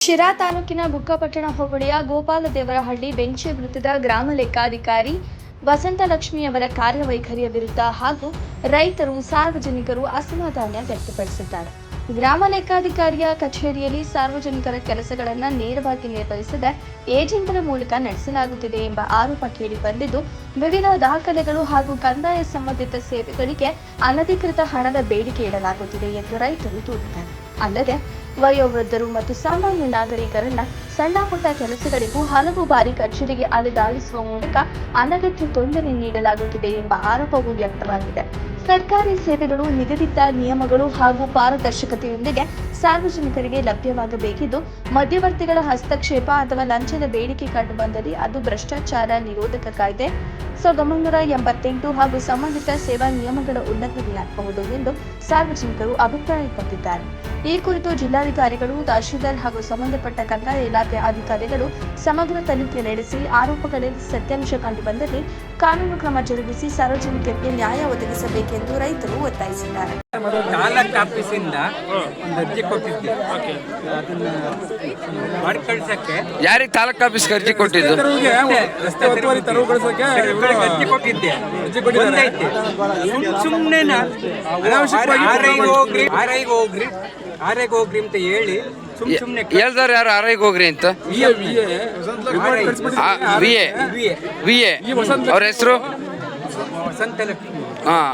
ಶಿರಾ ತಾಲೂಕಿನ ಬುಕ್ಕಪಟ್ಟಣ ಹೋಬಳಿಯ ಗೋಪಾಲದೇವರಹಳ್ಳಿ ಬೆಂಚಿ ವೃತ್ತದ ಗ್ರಾಮ ಲೆಕ್ಕಾಧಿಕಾರಿ ವಸಂತಲಕ್ಷ್ಮಿಯವರ ಕಾರ್ಯವೈಖರಿಯ ವಿರುದ್ಧ ಹಾಗೂ ರೈತರು ಸಾರ್ವಜನಿಕರು ಅಸಮಾಧಾನ ವ್ಯಕ್ತಪಡಿಸಿದ್ದಾರೆ. ಗ್ರಾಮ ಲೆಕ್ಕಾಧಿಕಾರಿಯ ಕಚೇರಿಯಲ್ಲಿ ಸಾರ್ವಜನಿಕರ ಕೆಲಸಗಳನ್ನು ನೇರವಾಗಿ ನಿರ್ವಹಿಸದೆ ಏಜೆಂಟರ ಮೂಲಕ ನಡೆಸಲಾಗುತ್ತಿದೆ ಎಂಬ ಆರೋಪ ಕೇಳಿಬಂದಿದ್ದು, ವಿವಿಧ ದಾಖಲೆಗಳು ಹಾಗೂ ಕಂದಾಯ ಸಂಬಂಧಿತ ಸೇವೆಗಳಿಗೆ ಅನಧಿಕೃತ ಹಣದ ಬೇಡಿಕೆ ಇಡಲಾಗುತ್ತಿದೆ ಎಂದು ರೈತರು ದೂರಿದ್ದಾರೆ. ಅಲ್ಲದೆ ವಯೋವೃದ್ಧರು ಮತ್ತು ಸಾಮಾನ್ಯ ನಾಗರಿಕರನ್ನ ಸಣ್ಣ ಪುಟ್ಟ ಕೆಲಸಗಳಿಗೂ ಹಲವು ಬಾರಿ ಕಚೇರಿಗೆ ಅಲೆದಾಡಿಸುವ ಮೂಲಕ ಅನಗತ್ಯ ತೊಂದರೆ ನೀಡಲಾಗುತ್ತಿದೆ ಎಂಬ ಆರೋಪವೂ ವ್ಯಕ್ತವಾಗಿದೆ. ಸರ್ಕಾರಿ ಸೇವೆಗಳು ನಿಗದಿತ ನಿಯಮಗಳು ಹಾಗೂ ಪಾರದರ್ಶಕತೆಯೊಂದಿಗೆ ಸಾರ್ವಜನಿಕರಿಗೆ ಲಭ್ಯವಾಗಬೇಕಿದ್ದು, ಮಧ್ಯವರ್ತಿಗಳ ಹಸ್ತಕ್ಷೇಪ ಅಥವಾ ಲಂಚದ ಬೇಡಿಕೆ ಕಂಡುಬಂದಲ್ಲಿ ಅದು ಭ್ರಷ್ಟಾಚಾರ ನಿರೋಧಕ ಕಾಯ್ದೆ 1988 ಹಾಗೂ ಸಂಬಂಧಿತ ಸೇವಾ ನಿಯಮಗಳ ಉಲ್ಲಂಘನೆಯಾಗಬಹುದು ಎಂದು ಸಾರ್ವಜನಿಕರು ಅಭಿಪ್ರಾಯಪಟ್ಟಿದ್ದಾರೆ. ಈ ಕುರಿತು ಜಿಲ್ಲಾಧಿಕಾರಿಗಳು, ತಹಶೀಲ್ದಾರ್ ಹಾಗೂ ಸಂಬಂಧಪಟ್ಟ ಕಂದಾಯ ಇಲಾಖೆ ಅಧಿಕಾರಿಗಳು ಸಮಗ್ರ ತನಿಖೆ ನಡೆಸಿ ಆರೋಪಗಳಲ್ಲಿ ಸತ್ಯಾಂಶ ಕಂಡುಬಂದಲ್ಲಿ ಕಾನೂನು ಕ್ರಮ ಜರುಗಿಸಿ ಸಾರ್ವಜನಿಕರಿಗೆ ನ್ಯಾಯ ಒದಗಿಸಬೇಕೆಂದು ರೈತರು ಒತ್ತಾಯಿಸಿದ್ದಾರೆ. ತಾಲೂಕು ಆಫೀಸಿಂದ ಒಂದು ಅರ್ಜಿ ಕೊಟ್ಟಿದ್ದೆ, ಅದನ್ನ ಮಾಡಿ ಕಳ್ಸಕ್ಕೆ. ಯಾರಿಗೆ ತಾಲೂಕು ಆಫೀಸ್ಗೆ ಅರ್ಜಿ ಕೊಟ್ಟಿದ್ದು? ರಸ್ತೆ ಒತ್ತುವರಿ ತೆರವುಗೊಳಿಸಕ್ಕೆ ಅರ್ಜಿ ಕೊಟ್ಟಿದ್ದೆ. ಸುಮ್ಮನೆ ಆರ್ಐಗೆ ಹೋಗ್ರಿ ಅಂತ ಹೇಳಿ ಸುಮ್ಮನೆ ಹೇಳ್ದಾರೆ. ಯಾರು ಆರ್ಐಗೆ ಹೋಗ್ರಿ ಅಂತ? ಅವ್ರ ಹೆಸರು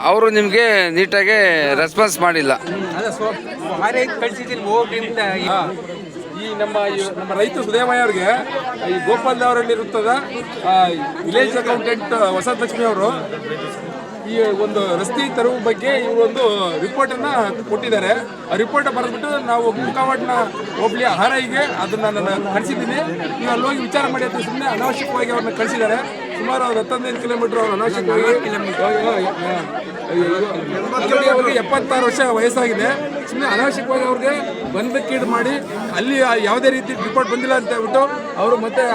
ಅವರು ನಿಮ್ಗೆ ನೀಟಾಗಿ ರೆಸ್ಪಾನ್ಸ್ ಮಾಡಿಲ್ಲ. ಈ ನಮ್ಮ ರೈತ ಸುದೇವಯ್ಯ ಅವ್ರಿಗೆ ಈ ಗೋಪಾಲದೇವರಹಳ್ಳಿ ಇರುತ್ತದ ವಿಲೇಜ್ ಅಕೌಂಟೆಂಟ್ ವಸಂತಲಕ್ಷ್ಮಿ ಅವರು ಈ ಒಂದು ರಸ್ತೆ ತೆರವು ಬಗ್ಗೆ ಇವರೊಂದು ರಿಪೋರ್ಟ್ ಅನ್ನ ಕೊಟ್ಟಿದ್ದಾರೆ. ಆ ರಿಪೋರ್ಟ್ ಬರೆದ್ಬಿಟ್ಟು ನಾವು ಮುಖವಾಡ್ನ ಹೋಬಳಿ ಆರ್ಐಗೆ ಅದನ್ನ ನಾನು ಕಳಿಸಿದ್ದೀನಿ. ನೀವು ಅಲ್ಲಿ ಹೋಗಿ ವಿಚಾರ ಮಾಡಿ ಅಂತ ಸುಮ್ಮನೆ ಅನಾವಶ್ಯಕವಾಗಿ ಅವ್ರನ್ನ ಕಳಿಸಿದ್ದಾರೆ. ಸುಮಾರು 15 ಕಿಲೋಮೀಟರ್ ಅವ್ರು ಅನಾವಶ್ಯಕವಾಗಿ ಅವ್ರಿಗೆ 76 ವರ್ಷ ವಯಸ್ಸಾಗಿದೆ. ಸುಮ್ಮನೆ ಅನಾವಶ್ಯಕವಾಗಿ ಅವ್ರಿಗೆ ಬಂಧಕ್ಕೀಡು ಮಾಡಿ ಅಲ್ಲಿ ಯಾವುದೇ ರೀತಿ ರಿಪೋರ್ಟ್ ಬಂದಿಲ್ಲ ಅಂತ ಹೇಳ್ಬಿಟ್ಟು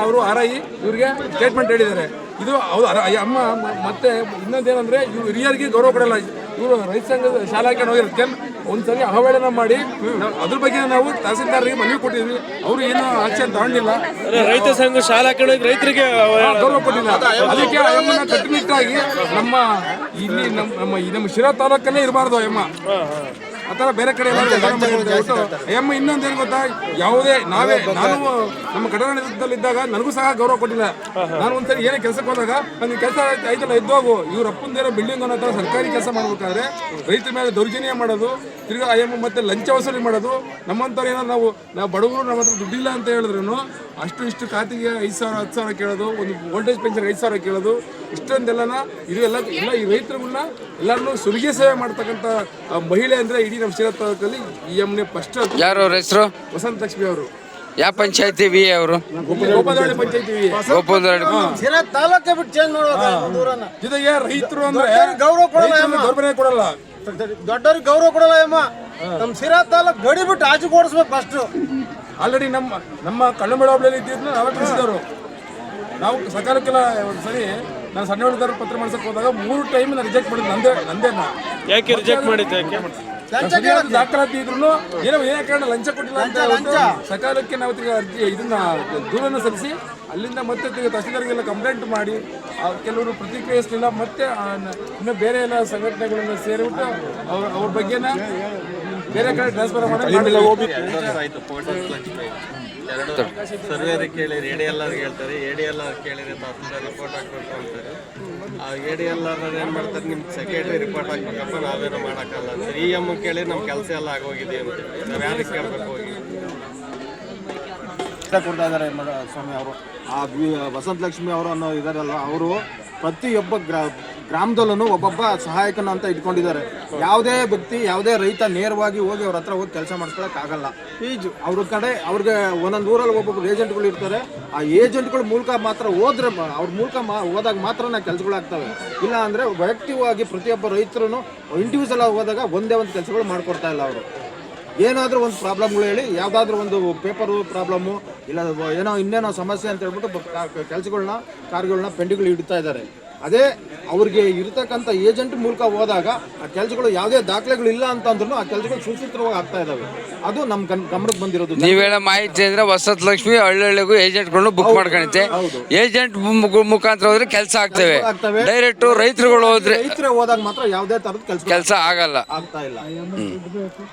ಅವರು ಆರ್ಐ ಇವ್ರಿಗೆ ಸ್ಟೇಟ್ಮೆಂಟ್ ಹೇಳಿದ್ದಾರೆ. ಇದು ಅಮ್ಮ ಮತ್ತೆ ಇನ್ನೊಂದೇನಂದ್ರೆ ಇವ್ರು ಹಿರಿಯರಿಗೆ ಗೌರವ ಕೊಡಲ್ಲ. ಇವರು ರೈತ ಸಂಘದ ಶಾಲಾಕ್ಕೆ ಹೋಗಿರೋದಕ್ಕೆ ಒಂದ್ಸರಿ ಅವಹೇಳನ ಮಾಡಿ ಅದ್ರ ಬಗ್ಗೆ ನಾವು ತಹಸೀಲ್ದಾರ್ಗೆ ಮನವಿ ಕೊಟ್ಟಿದ್ವಿ. ಅವರು ಏನು ಆಕ್ಷನ್ ತಗೊಂಡಿಲ್ಲ. ರೈತ ಸಂಘ ಶಾಲಾಕ್ಕೆ ರೈತರಿಗೆ ಗೌರವ ಕೊಟ್ಟಿಲ್ಲ. ಅದಕ್ಕೆ ಅಮ್ಮನ ಕಟ್ಟುನಿಟ್ಟಾಗಿ ನಮ್ಮ ಶಿರಾ ತಾಲೂಕಲ್ಲೇ ಇರಬಾರ್ದು ಅಮ್ಮ. ಆ ಥರ ಬೇರೆ ಕಡೆ ಅಮ್ಮ ಇನ್ನೊಂದೇನು ಗೊತ್ತಾ, ಯಾವುದೇ ನಾನು ನಮ್ಮ ಘಟನೆಯಲ್ಲಿದ್ದಾಗ ನನಗೂ ಸಹ ಗೌರವ ಕೊಟ್ಟಿಲ್ಲ. ನಾನು ಒಂದ್ಸರಿ ಏನೇ ಕೆಲಸಕ್ಕೆ ಹೋದಾಗ ನನಗೆ ಕೆಲಸ ಆಯ್ತಲ್ಲ ಎದ್ದೋಗು, ಇವ್ರ ಅಪ್ಪಂದೇನೋ ಬಿಲ್ಡಿಂಗ್ ಅನ್ನೋ ಥರ ಸರ್ಕಾರಿ ಕೆಲಸ ಮಾಡ್ಬೇಕಾದ್ರೆ ರೈತರ ಮೇಲೆ ದೌರ್ಜನ್ಯ ಮಾಡೋದು, ತಿರ್ಗಾ ಅಯ್ಯಮ್ಮ ಮತ್ತೆ ಲಂಚ ವಸೂಲಿ ಮಾಡೋದು. ನಮ್ಮಂಥವ್ರು ಏನೋ ನಾವು ಬಡವರು ನಮ್ಮ ಹತ್ರ ದುಡ್ಡಿಲ್ಲ ಅಂತ ಹೇಳಿದ್ರು ಇಷ್ಟು ಖಾತೆಗೆ 5,000 10,000 ಕೇಳೋದು, ಒಂದು ವೋಲ್ಟೇಜ್ ಪೆನ್ಷನ್ 5,000 ಕೇಳೋದು, ಇಷ್ಟೊಂದೆಲ್ಲನ ಎಲ್ಲ ಈ ರೈತರುಗಳನ್ನ ಎಲ್ಲರನ್ನೂ ಸುಲಿಗೆ ಸೇವೆ ಮಾಡ್ತಕ್ಕಂಥ ಮಹಿಳೆ ಅಂದರೆ ಇಡೀ ನಮ್ಮ ಶಿರಾ ತಾಲೂಕಲ್ಲಿ ಈ ಅಮ್ಮನೆ ಫಸ್ಟ್. ಯಾರು ಅವ್ರ ಹೆಸರು? ವಸಂತಲಕ್ಷ್ಮಿ ಅವರು. ಯಾವ ಪಂಚಾಯತಿ ವಿ ಅವರು? ಗೋಪಾಲದೇವರಹಳ್ಳಿ ಪಂಚಾಯತಿ ವಿ. ಶಿರಾ ತಾಲೂಕೆ ಬಿಟ್ಟು ಚೇಂಜ್ ಜೊತೆಗೆ ರೈತರು ಅಂದ್ರೆ ಗೌರವ ಕೊಡಲ್ಲ, ದೊಡ್ಡವ್ರಿಗೆ ಗೌರವ ಕೊಡಲ್ಲ ಅಮ್ಮ. ನಮ್ಮ ಶಿರಾ ತಾಲೂಕು ಗಡಿ ಬಿಟ್ಟು ಆಚೆ ಓಡಿಸ್ಬೇಕು ಫಸ್ಟ್. ಆಲ್ರೆಡಿ ನಮ್ಮ ಕಳ್ಳಂಬೆಳ ಹೋಬಳಿಯಲ್ಲಿ ಇದ್ದಿದ್ದನ್ನ ನಾವೇ ತಿಳಿಸಿದವರು. ನಾವು ಸಕಾಲಕ್ಕೆಲ್ಲ ಒಂದು ಸರಿ ನಾನು ಸಣ್ಣ ಹುಡುಗರು ಪತ್ರ ಮಾಡ್ಸಕ್ಕೆ ಹೋದಾಗ 3 ಟೈಮ್ ನಾನು ರಿಜೆಕ್ಟ್ ಮಾಡಿದ್ದು ನಂದೇನ. ಯಾಕೆ ರಿಜೆಕ್ಟ್ ಮಾಡಿದ್ದೆ? ದಾಖಲಾತಿ ಇದ್ರು ಏನೇ ಕಾರಣ ಲಂಚ ಕೊಟ್ಟಿಲ್ಲ ಅಂತ ಸಕಾಲಕ್ಕೆ ನಾವು ಇದನ್ನ ದೂರನ್ನು ಸಲ್ಲಿಸಿ ಅಲ್ಲಿಂದ ಮತ್ತೆ ತಹಸೀಲ್ದಾರ್ಗೆಲ್ಲ ಕಂಪ್ಲೇಂಟ್ ಮಾಡಿ ಕೆಲವರು ಪ್ರತಿಕ್ರಿಯಿಸಲಿಲ್ಲ. ಮತ್ತೆ ಇನ್ನು ಬೇರೆ ಎಲ್ಲ ಸಂಘಟನೆಗಳನ್ನ ಸೇರಿಬಿಟ್ಟು ಅವ್ರ ಬಗ್ಗೆನ ಬೇರೆ ಕಡೆ ಟ್ರಾನ್ಸ್ಫರ್ ಸರ್ವೇರಿ ಕೇಳಿರಿ, ADLR ಹೇಳ್ತಾರೆ, ADLR ಕೇಳಿದ್ರೆ ತಹಸೀಲ್ದಾರ್ ರಿಪೋರ್ಟ್ ಹಾಕ್ಬೇಕು ಅಂತಾರೆ. ಆ ADLR ಏನು ಮಾಡ್ತಾರೆ, ನಿಮ್ಮ ಸೆಕ್ರೆಟರಿ ರಿಪೋರ್ಟ್ ಹಾಕ್ಬೇಕಪ್ಪ, ನಾವೇನೋ ಮಾಡೋಕ್ಕಲ್ಲ ಅಂತಾರೆ. ಈ ಅಮ್ಮ ಕೇಳಿ ನಮ್ಮ ಕೆಲಸ ಎಲ್ಲ ಆಗೋಗಿದೆ ಅಂತ ನಾವು ಯಾರಿಗೆ ಕೇಳಬೇಕು ಹೋಗಿ ಕೊಡ್ತಾ ಇದ್ದಾರೆ ಸ್ವಾಮಿ ಅವರು. ಆ ವಸಂತಲಕ್ಷ್ಮಿ ಅವರು ಅನ್ನೋ ಇದಾರಲ್ಲ, ಅವರು ಪ್ರತಿಯೊಬ್ಬ ಗ್ರಾಮದಲ್ಲೂ ಒಬ್ಬೊಬ್ಬ ಸಹಾಯಕನ ಅಂತ ಇಟ್ಕೊಂಡಿದ್ದಾರೆ. ಯಾವುದೇ ವ್ಯಕ್ತಿ ಯಾವುದೇ ರೈತ ನೇರವಾಗಿ ಹೋಗಿ ಅವ್ರ ಹತ್ರ ಹೋಗಿ ಕೆಲಸ ಮಾಡ್ಕೊಳಕ್ಕಾಗಲ್ಲ. ಅವ್ರ ಕಡೆ ಅವ್ರಿಗೆ ಒಂದೊಂದು ಊರಲ್ಲಿ ಒಬ್ಬೊಬ್ಬರು ಏಜೆಂಟ್ಗಳು ಇರ್ತಾರೆ. ಆ ಏಜೆಂಟ್ಗಳ ಮೂಲಕ ಮಾತ್ರ ಹೋದ್ರೆ ಅವ್ರ ಮೂಲಕ ಹೋದಾಗ ಮಾತ್ರ ಕೆಲಸಗಳಾಗ್ತವೆ. ಇಲ್ಲ ಅಂದರೆ ವೈಯಕ್ತಿಕವಾಗಿ ಪ್ರತಿಯೊಬ್ಬ ರೈತರು ಇಂಡಿವಿಜುವಲ್ ಆಗಿ ಹೋದಾಗ ಒಂದೇ ಒಂದು ಕೆಲಸಗಳು ಮಾಡ್ಕೊಡ್ತಾ ಇಲ್ಲ. ಅವರು ಏನಾದರೂ ಒಂದು ಪ್ರಾಬ್ಲಮ್ಗಳು ಹೇಳಿ, ಯಾವುದಾದ್ರೂ ಒಂದು ಪೇಪರು ಪ್ರಾಬ್ಲಮ್ಮು ಇಲ್ಲ ಇನ್ನೇನೋ ಸಮಸ್ಯೆ ಅಂತ ಹೇಳ್ಬಿಟ್ಟು ಕೆಲಸಗಳನ್ನ ಕಾರ್ಯಗಳನ್ನ ಪೆಂಡಿಂಗ್ಗಳು ಇಡ್ತಾ ಇದ್ದಾರೆ. ಅದೇ ಅವ್ರಿಗೆ ಇರತಕ್ಕಂಥ ಏಜೆಂಟ್ ಮೂಲಕ ಹೋದಾಗ ಆ ಕೆಲಸಗಳು ಯಾವುದೇ ದಾಖಲೆಗಳು ಇಲ್ಲ ಅಂತಂದ್ರೂ ಆ ಕೆಲಸಗಳು ಸುಸೂತ್ರವಾಗಿ ಆಗ್ತಾ ಇದಾವೆ. ಅದು ನಮ್ಮ ಗಮನಕ್ಕೆ ಬಂದಿರೋದು. ನೀವ್ ಹೇಳೋ ಮಾಹಿತಿ ಅಂದ್ರೆ ವಸಂತ ಲಕ್ಷ್ಮಿ ಹಳ್ಳಿಗೂ ಏಜೆಂಟ್ಗಳನ್ನು ಬುಕ್ ಮಾಡ್ಕೊಳುತ್ತೆ. ಏಜೆಂಟ್ ಮುಖಾಂತರ ಹೋದ್ರೆ ಕೆಲಸ ಆಗ್ತವೆ. ಡೈರೆಕ್ಟ್ ರೈತರುಗಳು ಹೋದ್ರೆ ರೈತರೇ ಹೋದಾಗ ಮಾತ್ರ ಯಾವುದೇ ತರದ ಕೆಲಸ ಆಗಲ್ಲ. ಆಗ್ತಾ ಇಲ್ಲ.